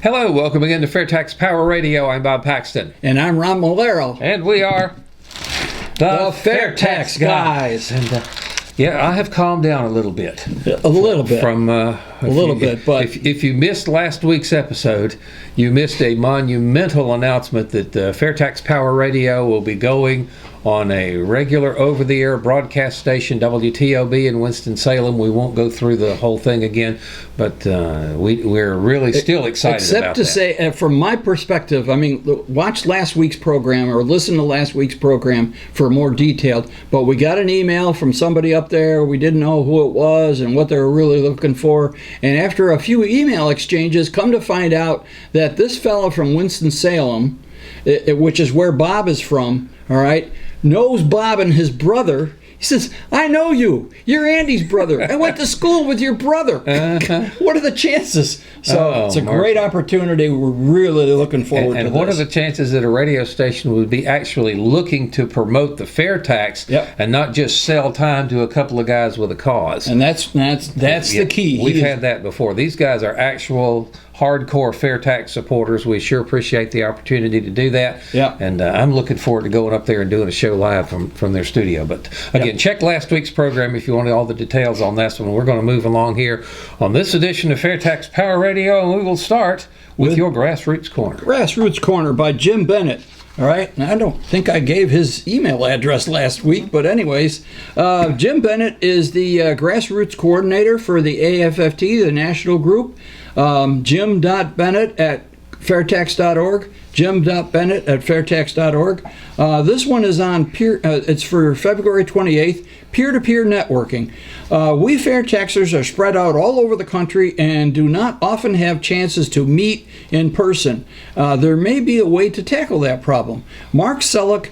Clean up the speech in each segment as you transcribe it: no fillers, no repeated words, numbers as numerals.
Hello, welcome again to FAIRtax Power Radio. I'm Bob Paxton. And I'm Ron Malero. And we are the FAIRtax guys. And I have calmed down a little bit. A little bit. But if you missed last week's episode, you missed a monumental announcement that FAIRtax Power Radio will be going on a regular over-the-air broadcast station, WTOB in Winston-Salem. We won't go through the whole thing again, but we're really still excited about that. Except to say, from my perspective, I mean, watch last week's program or listen to last week's program for more detailed, but we got an email from somebody up there. We didn't know who it was and what they were really looking for, and after a few email exchanges, come to find out that this fellow from Winston-Salem, which is where Bob is from, all right, knows Bob and his brother. He says, I know you. You're Andy's brother. I went to school with your brother. What are the chances? So it's a great opportunity. We're really looking forward to this. And what are the chances that a radio station would be actually looking to promote the FAIRtax and not just sell time to a couple of guys with a cause? And that's the key. We've had that before. These guys are actual hardcore FAIRtax supporters. We sure appreciate the opportunity to do that. And I'm looking forward to going up there and doing a show live from their studio. But again, check last week's program if you want all the details on this one. We're going to move along here on this edition of FAIRtax Power Radio, and we will start with your Grassroots Corner. Grassroots Corner by Jim Bennett. All right, and I don't think I gave his email address last week, but anyways, Jim Bennett is the Grassroots Coordinator for the AFFT, the national group. Jim.Bennett at FAIRtax.org. Jim.Bennett at FAIRtax.org. This one is on it's for February 28th, peer-to-peer networking. We FAIRtaxers are spread out all over the country and do not often have chances to meet in person. There may be a way to tackle that problem. Mark Selleck,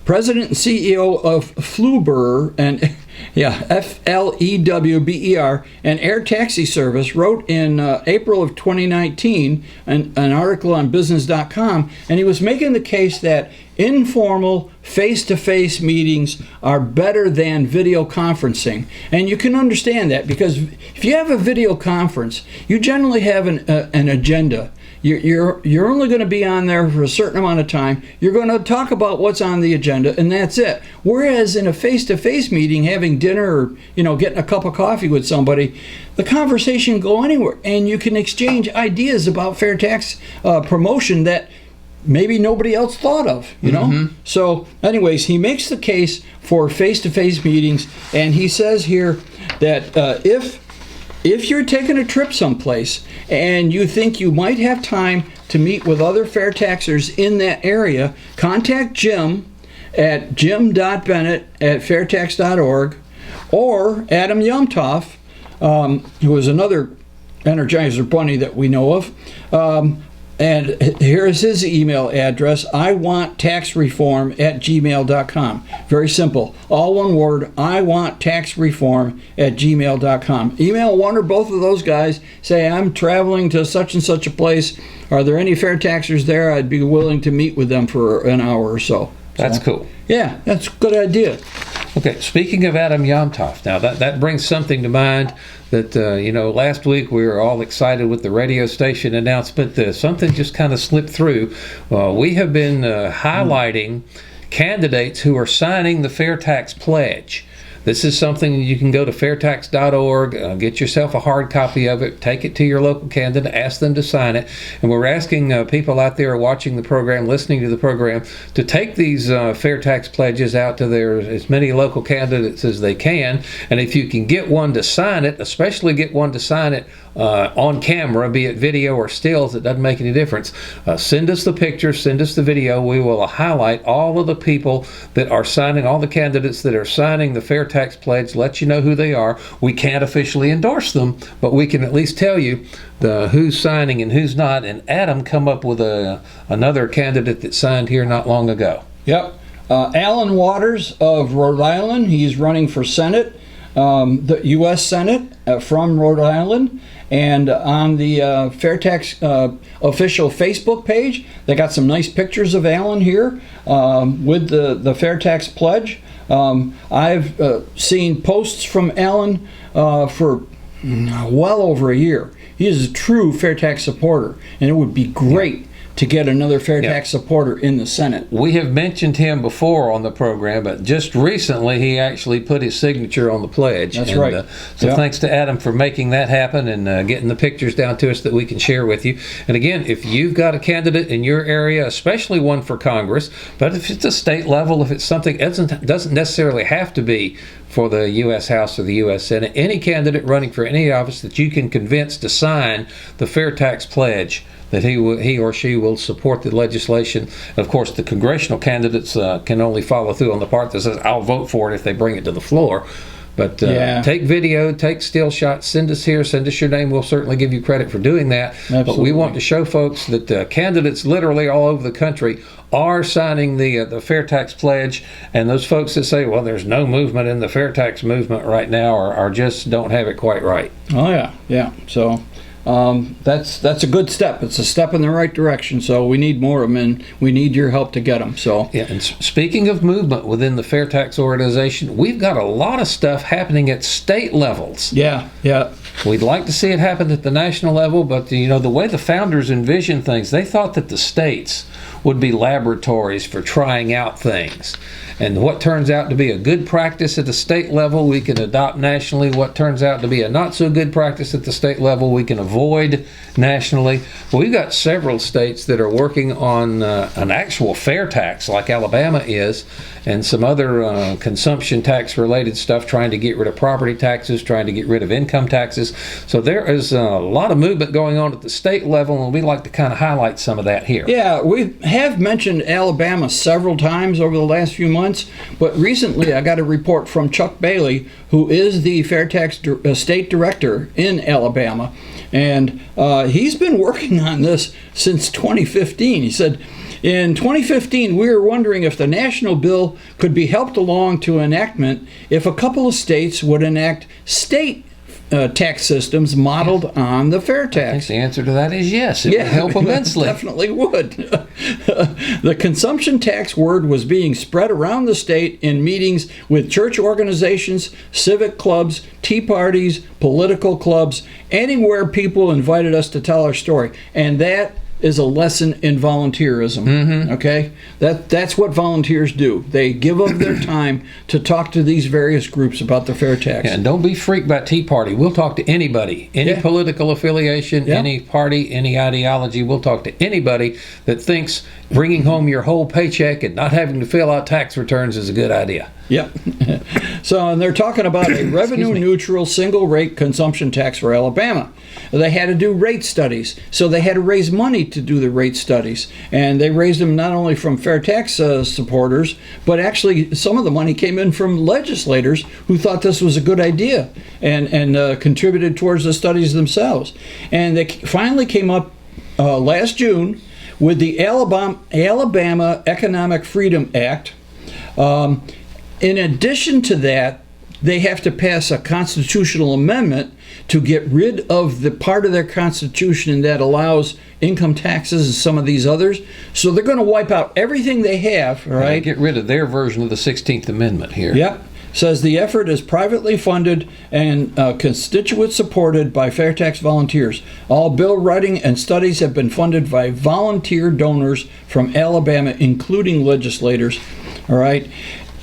President and CEO of Fluber and FLEWBER, an air taxi service, wrote in April of 2019 an article on business.com, and he was making the case that informal face-to-face meetings are better than video conferencing. And you can understand that because if you have a video conference, you generally have an agenda. You're only going to be on there for a certain amount of time. You're going to talk about what's on the agenda, and that's it. Whereas in a face-to-face meeting, having dinner or getting a cup of coffee with somebody, the conversation can go anywhere, and you can exchange ideas about FAIRtax promotion that maybe nobody else thought of. So, anyways, he makes the case for face-to-face meetings, and he says here that if you're taking a trip someplace and you think you might have time to meet with other FAIRtaxers in that area, contact Jim at jim.bennett at fairtax.org or Adam Yumtoff, who is another Energizer bunny that we know of. And here is his email address, iwanttaxreform@gmail.com. Very simple. All one word, iwanttaxreform@gmail.com. Email one or both of those guys. Say, I'm traveling to such and such a place. Are there any FAIRtaxers there? I'd be willing to meet with them for an hour or so. That's cool. Yeah, that's a good idea. Okay, speaking of Adam Yomtoff, now that brings something to mind that, last week we were all excited with the radio station announcement. Something just kind of slipped through. We have been highlighting candidates who are signing the FAIRtax Pledge. This is something you can go to fairtax.org, get yourself a hard copy of it, take it to your local candidate, ask them to sign it. And we're asking people out there watching the program, listening to the program, to take these FAIRtax pledges out to as many local candidates as they can. And if you can get one to sign it, especially get one to sign it on camera, be it video or stills, it doesn't make any difference. Send us the picture, send us the video. We will highlight all of the people that are signing, all the candidates that are signing the FAIRtax Pledge, let you know who they are. We can't officially endorse them, but we can at least tell you who's signing and who's not. And Adam come up with another candidate that signed here not long ago. Yep. Alan Waters of Rhode Island. He's running for Senate, the U.S. Senate from Rhode Island. And on the FAIRtax official Facebook page, they got some nice pictures of Alan here with the FAIRtax Pledge. I've seen posts from Alan for well over a year. He is a true FAIRtax supporter, and it would be great to get another FAIRtax supporter in the Senate. We have mentioned him before on the program, but just recently he actually put his signature on the pledge. That's right. So thanks to Adam for making that happen and getting the pictures down to us that we can share with you. And again, if you've got a candidate in your area, especially one for Congress, but if it's a state level, if it's something, it doesn't necessarily have to be for the U.S. House or the U.S. Senate, any candidate running for any office that you can convince to sign the FAIRtax Pledge, that he or she will support the legislation. Of course, the congressional candidates can only follow through on the part that says, I'll vote for it if they bring it to the floor. But take video, take still shots, send us here, send us your name. We'll certainly give you credit for doing that. Absolutely. But we want to show folks that candidates literally all over the country are signing the FAIRtax Pledge, and those folks that say, well, there's no movement in the FAIRtax movement right now or just don't have it quite right. Oh, yeah. So that's a good step. It's a step in the right direction. So we need more of them, and we need your help to get them. So and speaking of movement within the FAIRtax organization, we've got a lot of stuff happening at state levels. Yeah. We'd like to see it happen at the national level, but the way the founders envisioned things, they thought that the states would be laboratories for trying out things. And what turns out to be a good practice at the state level, we can adopt nationally. What turns out to be a not so good practice at the state level, we can avoid nationally. Well, we've got several states that are working on an actual fair tax, like Alabama is, and some other consumption tax related stuff, trying to get rid of property taxes, trying to get rid of income taxes. So there is a lot of movement going on at the state level, and we'd like to kind of highlight some of that here. Yeah, we have mentioned Alabama several times over the last few months, but recently I got a report from Chuck Bailey, who is the FAIRtax state director in Alabama, and he's been working on this since 2015. He said, in 2015, we were wondering if the national bill could be helped along to enactment if a couple of states would enact state tax systems modeled on the fair I think tax. the answer to that is yes. It would help immensely. Definitely would. The consumption tax word was being spread around the state in meetings with church organizations, civic clubs, tea parties, political clubs, anywhere people invited us to tell our story. And that is a lesson in volunteerism. Mm-hmm. Okay? That's what volunteers do. They give up their time to talk to these various groups about the fair tax. Yeah, and don't be freaked by Tea Party. We'll talk to anybody, any political affiliation, any party, any ideology. We'll talk to anybody that thinks bringing home your whole paycheck and not having to fill out tax returns is a good idea. Yep. So, and they're talking about a revenue-neutral single-rate consumption tax for Alabama. They had to do rate studies, so they had to raise money to do the rate studies. And they raised them not only from fair tax supporters, but actually some of the money came in from legislators who thought this was a good idea and contributed towards the studies themselves. And they finally came up last June with the Alabama Economic Freedom Act. In addition to that, they have to pass a constitutional amendment to get rid of the part of their constitution that allows income taxes and some of these others. So they're going to wipe out everything they have, right? Get rid of their version of the 16th Amendment here. Yep. Says the effort is privately funded and constituent supported by FAIRtax volunteers. All bill writing and studies have been funded by volunteer donors from Alabama, including legislators. All right.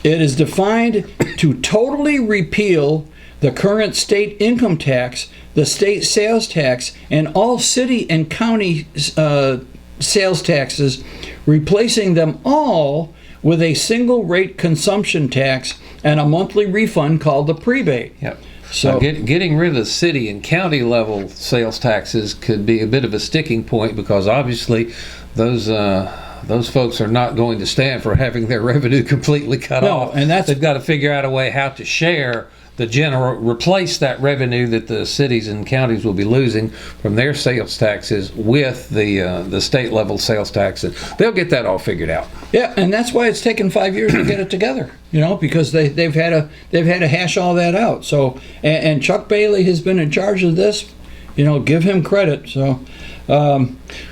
It is defined to totally repeal the current state income tax, the state sales tax, and all city and county sales taxes, replacing them all with a single rate consumption tax and a monthly refund called the prebate. Yep. So getting rid of the city and county level sales taxes could be a bit of a sticking point, because obviously those folks are not going to stand for having their revenue completely cut off. And they've got to figure out a way how to share replace that revenue that the cities and counties will be losing from their sales taxes with the state level sales tax. And they'll get that all figured out. Yeah, and that's why it's taken 5 years to get it together. Because they've had to hash all that out. So and Chuck Bailey has been in charge of this. Give him credit. So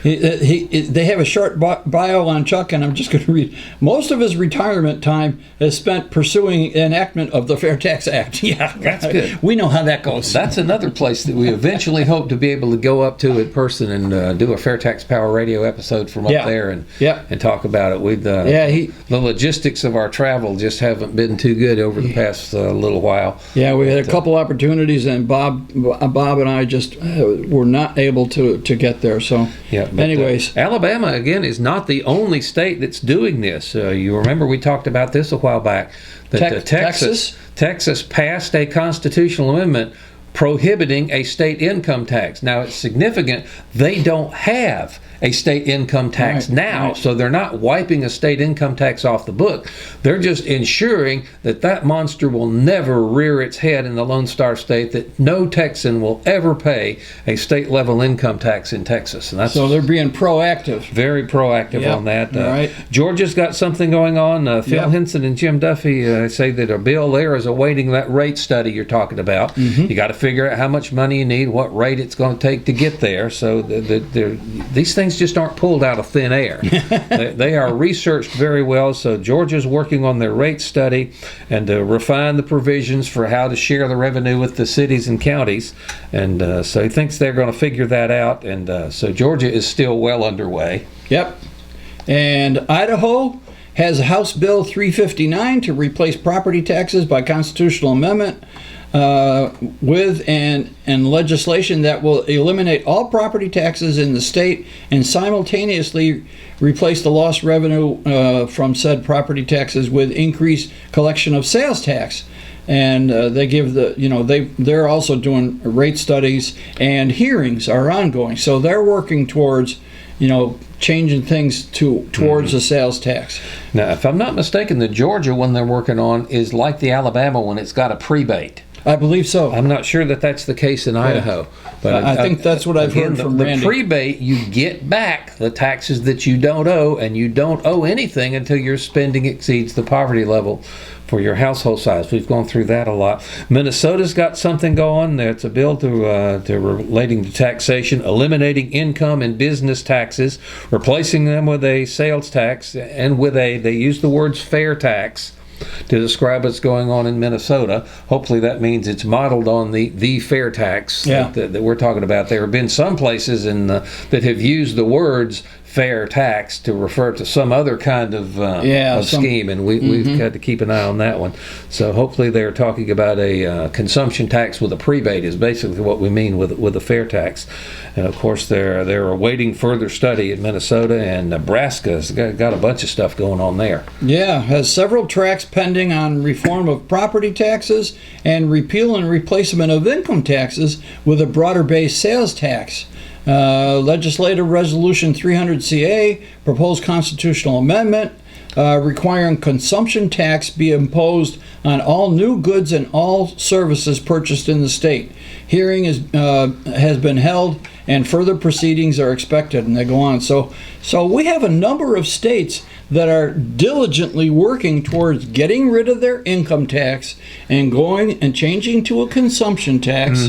They have a short bio on Chuck, and I'm just going to read. Most of his retirement time is spent pursuing enactment of the FAIRtax Act. Yeah, that's good. We know how that goes. That's another place that we eventually hope to be able to go up to in person and do a FAIRtax Power Radio episode from up there and talk about it. The logistics of our travel just haven't been too good over the past little while. Yeah, we had a couple opportunities, and Bob and I just were not able to get there. So, anyways, Alabama again is not the only state that's doing this. You remember we talked about this a while back. That Texas passed a constitutional amendment prohibiting a state income tax. Now it's significant they don't have a state income tax now, so they're not wiping a state income tax off the book. They're just ensuring that monster will never rear its head in the Lone Star State, that no Texan will ever pay a state level income tax in Texas. And that's so they're being proactive. Very proactive on that. Right. Georgia's got something going on. Phil Henson and Jim Duffy say that a bill there is awaiting that rate study you're talking about. You got to figure out how much money you need, what rate it's going to take to get there. So these things just aren't pulled out of thin air. They are researched very well. So Georgia's working on their rate study and to refine the provisions for how to share the revenue with the cities and counties. And so he thinks they're going to figure that out. And so Georgia is still well underway. Yep. And Idaho has House Bill 359 to replace property taxes by constitutional amendment with and legislation that will eliminate all property taxes in the state and simultaneously replace the lost revenue from said property taxes with increased collection of sales tax. And they give they're also doing rate studies, and hearings are ongoing. So they're working towards changing things towards the sales tax. Now, if I'm not mistaken, the Georgia one they're working on is like the Alabama one. It's got a prebate. I believe so. I'm not sure that that's the case in Idaho. But I think that's what I've heard from Randy. The prebate, you get back the taxes that you don't owe, and you don't owe anything until your spending exceeds the poverty level for your household size. We've gone through that a lot. Minnesota's got something going. It's a bill to relating to taxation, eliminating income and business taxes, replacing them with a sales tax, and they use the words fair tax to describe what's going on in Minnesota. Hopefully that means it's modeled on the FAIRtax that we're talking about. There have been some places that have used the words fair tax to refer to some other kind of scheme, and we've got to keep an eye on that one. So hopefully they're talking about a consumption tax with a prebate is basically what we mean with a fair tax. And of course they're awaiting further study in Minnesota, and Nebraska's got a bunch of stuff going on there. Yeah, has several tracks pending on reform of property taxes and repeal and replacement of income taxes with a broader based sales tax. Legislative Resolution 300CA, proposed constitutional amendment requiring consumption tax be imposed on all new goods and all services purchased in the state. Hearing has been held, and further proceedings are expected, and they go on. So we have a number of states that are diligently working towards getting rid of their income tax and going and changing to a consumption tax,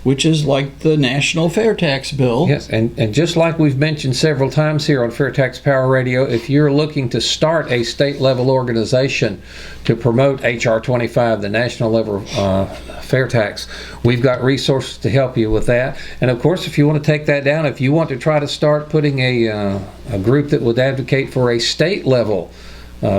which is like the national FAIRtax bill. Yes, and just like we've mentioned several times here on FAIRtax Power Radio, if you're looking to start a state-level organization to promote H.R. 25, the national level FAIRtax, we've got resources to help you with that. And of course, if you want to take that down, if you want to try to start putting a group that would advocate for a state-level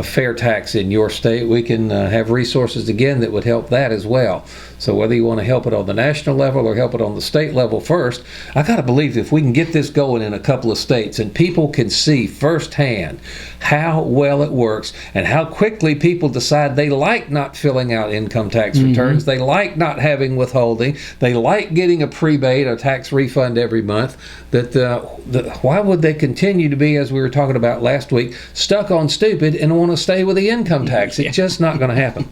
fair tax in your state, we can have resources again that would help that as well. So whether you want to help it on the national level or help it on the state level first, I got to believe if we can get this going in a couple of states and people can see firsthand how well it works and how quickly people decide they like not filling out income tax returns, they like not having withholding, they like getting a prebate, a tax refund every month, why would they continue to be, as we were talking about last week, stuck on stupid and want to stay with the income tax? It's just not going to happen.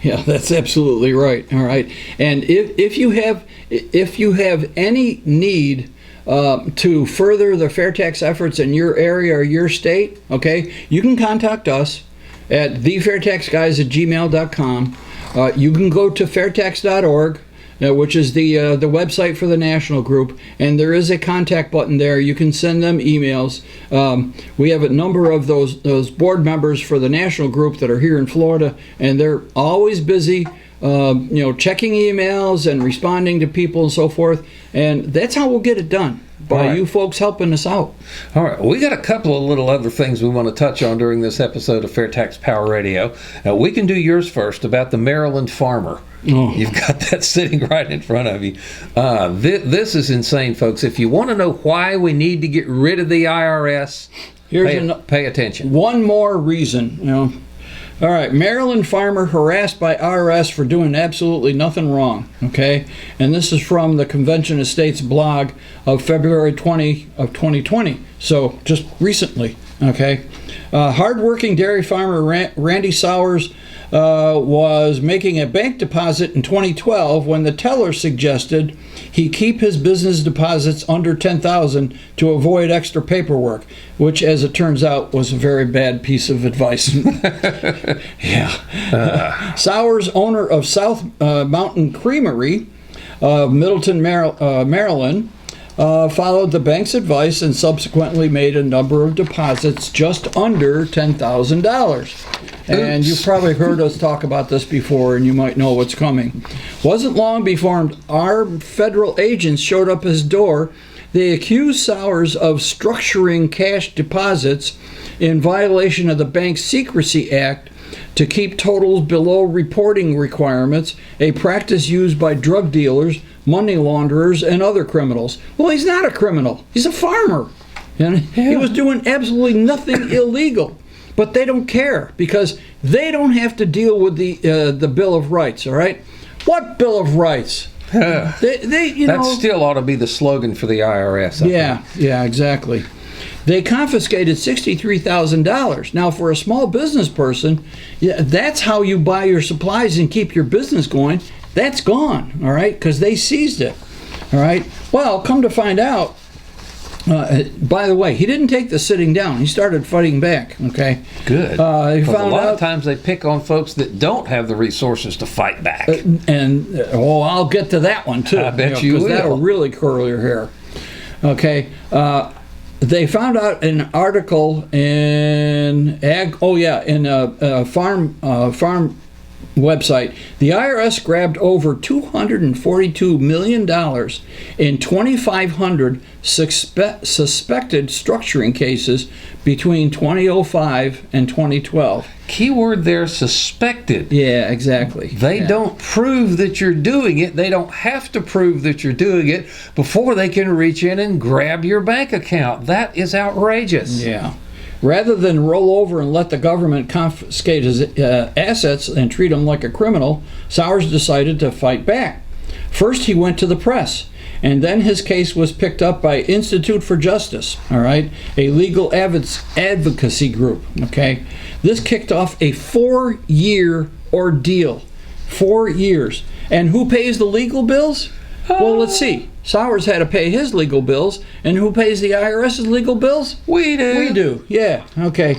Yeah, that's absolutely right. All right, and if you have any need to further the FAIRtax efforts in your area or your state, okay, you can contact us at thefairtaxguys@gmail.com. You can go to fairtax.org. which is the website for the national group, and there is a contact button there. You can send them emails. We have a number of those board members for the national group that are here in Florida, and they're always busy, checking emails and responding to people and so forth. And that's how we'll get it done, by you folks helping us out. All right. We got a couple of little other things we want to touch on during this episode of FAIRtax Power Radio. We can do yours first about the Maryland farmer. Oh. You've got that sitting right in front of you. This is insane, folks. If you want to know why we need to get rid of the IRS, pay attention. One more reason, All right, Maryland farmer harassed by IRS for doing absolutely nothing wrong, okay? And this is from the Convention of States blog of February 20 of 2020, so just recently, okay? Hardworking dairy farmer Randy Sowers was making a bank deposit in 2012 when the teller suggested he keep his business deposits under $10,000 to avoid extra paperwork, which, as it turns out, was a very bad piece of advice. Sowers, owner of South Mountain Creamery of Middleton, Maryland, followed the bank's advice and subsequently made a number of deposits just under $10,000. And you've probably heard us talk about this before, and you might know what's coming. Wasn't long before our federal agents showed up his door. They accused Sowers of structuring cash deposits in violation of the Bank Secrecy Act to keep totals below reporting requirements, a practice used by drug dealers, money launderers, and other criminals. Well, he's not a criminal. He's a farmer. And he was doing absolutely nothing illegal. But they don't care because they don't have to deal with the Bill of Rights, all right? What Bill of Rights? That still ought to be the slogan for the IRS. Yeah, exactly. They confiscated $63,000. Now, for a small business person, that's how you buy your supplies and keep your business going. That's gone, all right, because they seized it, all right? Well, come to find out, by the way, he didn't take the sitting down. He started fighting back, okay? Good. Because a lot of times they pick on folks that don't have the resources to fight back. I'll get to that one, too. I bet you will. Because that'll really curl your hair. Okay. They found out an article in farm website. The IRS grabbed over $242 million in 2,500 suspected structuring cases between 2005 and 2012. Keyword there, suspected. Yeah, exactly. They don't prove that you're doing it. They don't have to prove that you're doing it before they can reach in and grab your bank account. That is outrageous. Yeah. Rather than roll over and let the government confiscate his assets and treat him like a criminal, Sowers decided to fight back. First, he went to the press, and then his case was picked up by Institute for Justice, all right, a legal advocacy group, okay? This kicked off a 4-year ordeal. 4 years. And who pays the legal bills? Well, let's see. Sowers had to pay his legal bills, and who pays the IRS's legal bills? We do. We do, yeah, okay.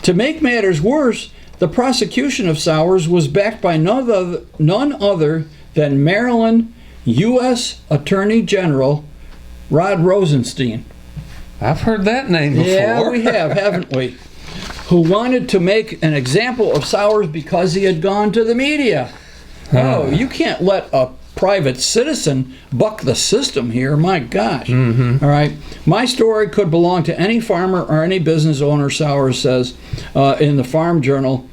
To make matters worse, the prosecution of Sowers was backed by none other than Maryland U.S. Attorney General Rod Rosenstein. I've heard that name before. Yeah, we have, haven't we? Who wanted to make an example of Sowers because he had gone to the media. Oh, you can't let a private citizen buck the system here. My gosh. Mm-hmm. All right. My story could belong to any farmer or any business owner, Sowers says in the Farm Journal.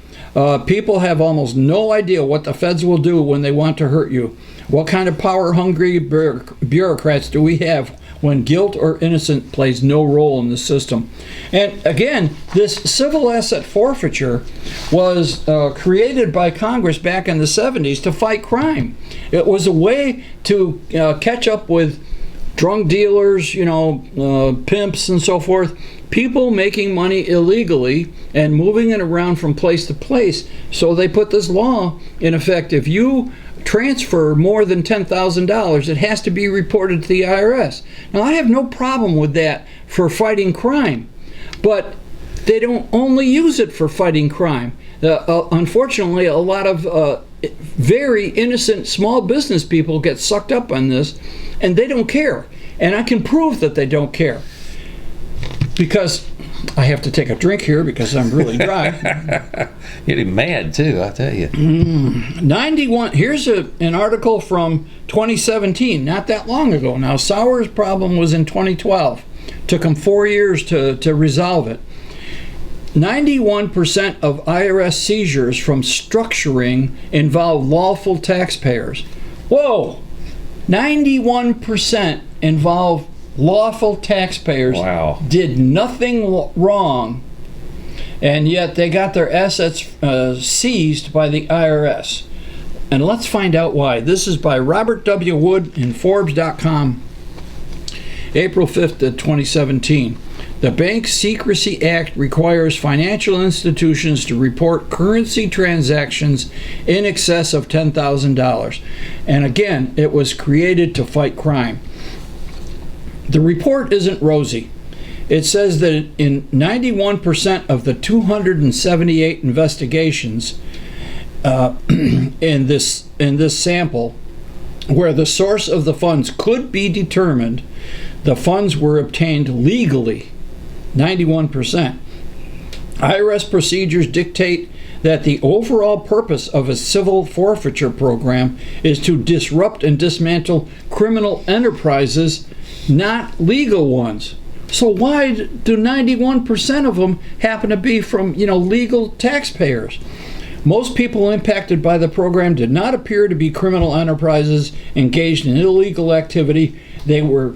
People have almost no idea what the feds will do when they want to hurt you. What kind of power-hungry bureaucrats do we have when guilt or innocence plays no role in the system? And again, this civil asset forfeiture was created by Congress back in the 70s to fight crime. It was a way to catch up with drug dealers, pimps and so forth, people making money illegally and moving it around from place to place. So they put this law in effect. If you transfer more than $10,000, it has to be reported to the IRS. Now, I have no problem with that for fighting crime, but they don't only use it for fighting crime. unfortunately, a lot of very innocent small business people get sucked up on this, and they don't care. And I can prove that they don't care, because I have to take a drink here because I'm really dry. Getting mad too, I tell you. 91. Here's an article from 2017, not that long ago. Now, Sauer's problem was in 2012. Took him 4 years to resolve it. 91% of IRS seizures from structuring involve lawful taxpayers. Whoa! 91% involve lawful taxpayers. Wow. Did nothing wrong, and yet they got their assets seized by the IRS. And let's find out why. This is by Robert W. Wood in Forbes.com, April 5th, 2017. The Bank Secrecy Act requires financial institutions to report currency transactions in excess of $10,000. And again, it was created to fight crime. The report isn't rosy. It says that in 91% of the 278 investigations in this sample, where the source of the funds could be determined, the funds were obtained legally. 91%. IRS procedures dictate that the overall purpose of a civil forfeiture program is to disrupt and dismantle criminal enterprises, not legal ones. So why do 91% of them happen to be from, legal taxpayers? Most people impacted by the program did not appear to be criminal enterprises engaged in illegal activity. They were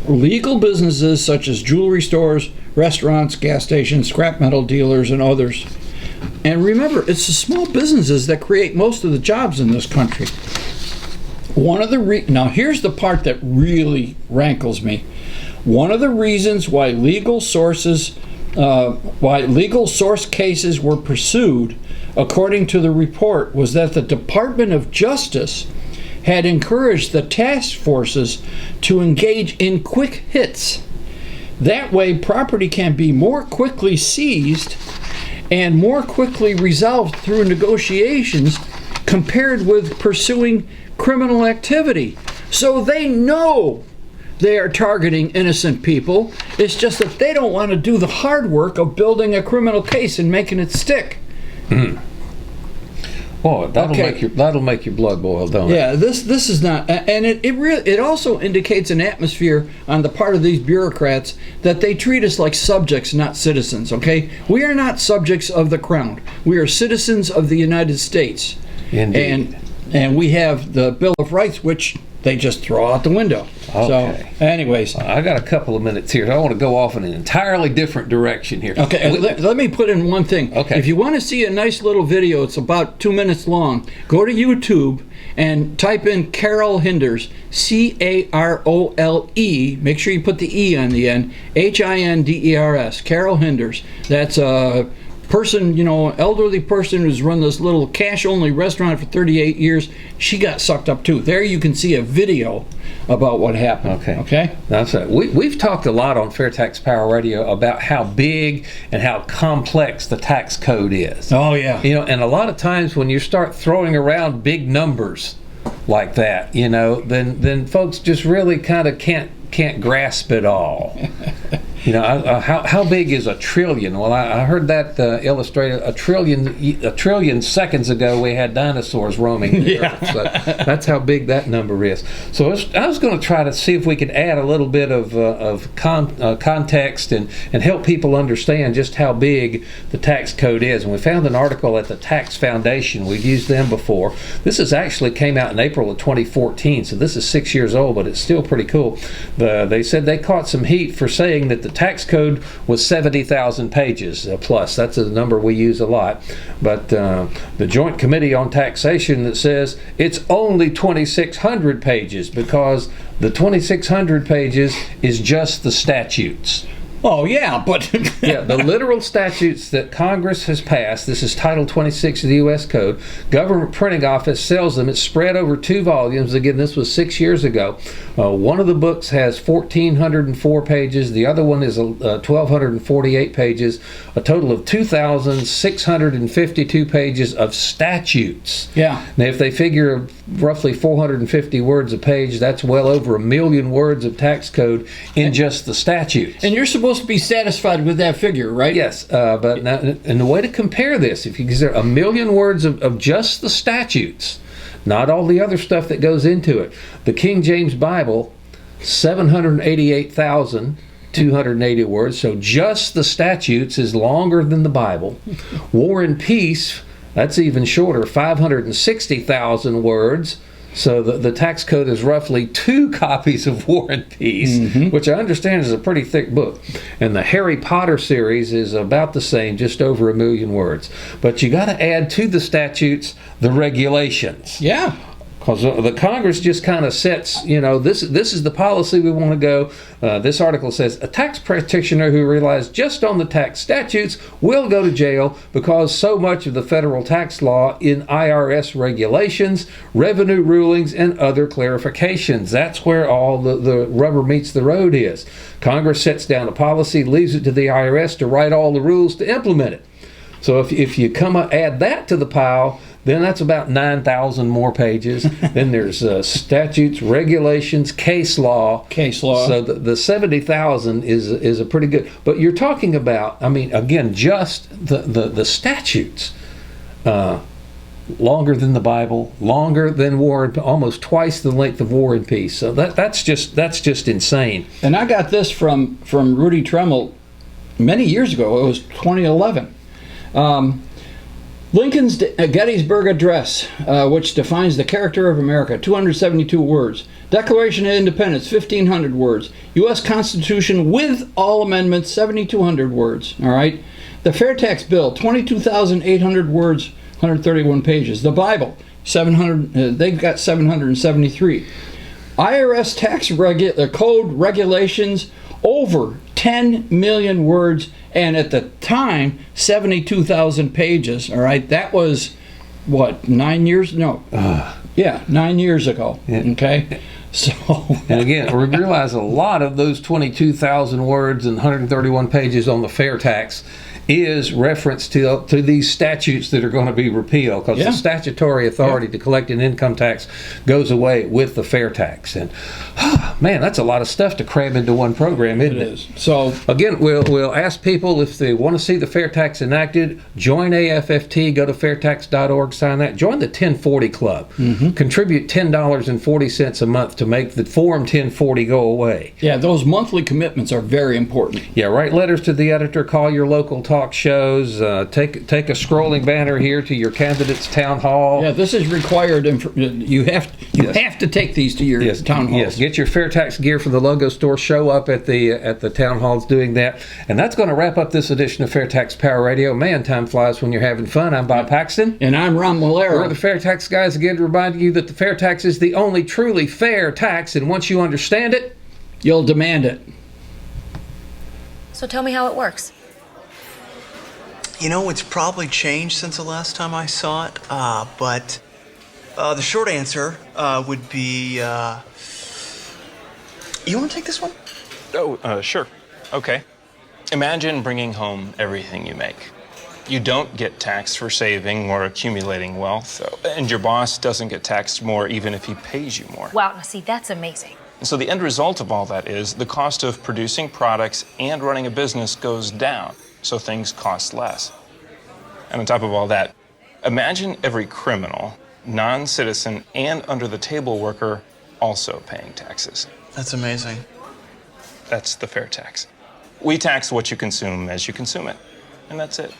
legal businesses such as jewelry stores, restaurants, gas stations, scrap metal dealers, and others. And remember, it's the small businesses that create most of the jobs in this country. Now here's the part that really rankles me. One of the reasons why legal source cases were pursued, according to the report, was that the Department of Justice had encouraged the task forces to engage in quick hits. That way, property can be more quickly seized and more quickly resolved through negotiations compared with pursuing criminal activity. So they know they are targeting innocent people. It's just that they don't want to do the hard work of building a criminal case and making it stick. Boy, that'll make your blood boil, don't it? Yeah, this is not, and it also indicates an atmosphere on the part of these bureaucrats that they treat us like subjects, not citizens. Okay, we are not subjects of the crown. We are citizens of the United States. Indeed. And we have the Bill of Rights, which they just throw out the window. Okay. So, anyways, I got a couple of minutes here. I want to go off in an entirely different direction here. Okay, let me put in one thing. Okay. If you want to see a nice little video, it's about 2 minutes long, go to YouTube and type in Carol Hinders, C-A-R-O-L-E, make sure you put the E on the end, H-I-N-D-E-R-S, Carol Hinders. That's a person, elderly person who's run this little cash-only restaurant for 38 years. She got sucked up too. There you can see a video about what happened. Okay. That's it. We've talked a lot on FAIRtax Power Radio about how big and how complex the tax code is. Oh yeah. And a lot of times when you start throwing around big numbers like that, then folks just really kind of can't grasp it all. How big is a trillion? Well, I heard that illustrated a trillion seconds ago. We had dinosaurs roaming the earth. So that's how big that number is. So I was going to try to see if we could add a little bit of context and help people understand just how big the tax code is. And we found an article at the Tax Foundation. We've used them before. This actually came out in April of 2014, so this is 6 years old, but it's still pretty cool. They said they caught some heat for saying that the tax code was 70,000 pages plus. That's a number we use a lot. But the Joint Committee on Taxation that says it's only 2,600 pages because the 2,600 pages is just the statutes. Oh, yeah, but... Yeah, the literal statutes that Congress has passed, this is Title 26 of the U.S. Code, Government Printing Office sells them. It's spread over 2 volumes. Again, this was 6 years ago. One of the books has 1,404 pages. The other one is 1,248 pages. A total of 2,652 pages of statutes. Yeah. Now, if they figure roughly 450 words a page, that's well over 1 million words of tax code in just the statutes. And you're supposed to be satisfied with that figure, right? Yes, but now, and the way to compare this, if you consider 1 million words of just the statutes, not all the other stuff that goes into it. The King James Bible, 788,280 words, so just the statutes is longer than the Bible. War and Peace, that's even shorter, 560,000 words. So the tax code is roughly 2 copies of War and Peace, which I understand is a pretty thick book. And the Harry Potter series is about the same, just over 1 million words. But you got to add to the statutes the regulations. Yeah. Because the Congress just kind of sets, this is the policy we want to go. This article says, a tax practitioner who relies just on the tax statutes will go to jail because so much of the federal tax law in IRS regulations, revenue rulings, and other clarifications. That's where all the rubber meets the road is. Congress sets down a policy, leaves it to the IRS to write all the rules to implement it. So if you add that to the pile, then that's about 9,000 more pages. Then there's statutes, regulations, case law. So the 70,000 is a pretty good. But you're talking about, again, just the statutes. Longer than the Bible, longer than almost twice the length of War and Peace. So that's just insane. And I got this from Rudy Tremmel many years ago. It was 2011. Lincoln's Gettysburg Address, which defines the character of America, 272 words. Declaration of Independence, 1,500 words. U.S. Constitution with all amendments, 7,200 words. All right. The FAIRtax Bill, 22,800 words, 131 pages. The Bible, 700. They've got 773. IRS tax code regulations, over 10 million words, and at the time 72,000 pages. All right, that was what, 9 years? No, 9 years ago. Yeah. Okay, so and again, we realize a lot of those 22,000 words and 131 pages on the fair tax is reference to these statutes that are going to be repealed, because the statutory authority to collect an income tax goes away with the fair tax. And man, that's a lot of stuff to cram into one program, isn't it? It is. So again, we'll ask people if they want to see the fair tax enacted, join AFFT, go to fairtax.org, sign that, join the 1040 Club, contribute $10.40 a month to make the Form 1040 go away. Yeah, those monthly commitments are very important. Yeah, write letters to the editor, call your local talk shows, take a scrolling banner here to your candidate's town hall. Yeah, this is required. You have to take these to your town halls. Yes, get your fair tax gear from the logo store. Show up at the town halls doing that, and that's going to wrap up this edition of FAIRtax Power Radio. Man, time flies when you're having fun. I'm Bob Paxton, and I'm Ron Malero. We're the FAIRtax guys, again reminding you that the fair tax is the only truly fair tax, and once you understand it, you'll demand it. So tell me how it works. It's probably changed since the last time I saw it, but the short answer would be, you want to take this one? Oh, sure. Okay. Imagine bringing home everything you make. You don't get taxed for saving or accumulating wealth, and your boss doesn't get taxed more even if he pays you more. Wow, now see, that's amazing. So the end result of all that is the cost of producing products and running a business goes down, so things cost less. And on top of all that, imagine every criminal, non-citizen, and under-the-table worker also paying taxes. That's amazing. That's the fair tax. We tax what you consume as you consume it, and that's it.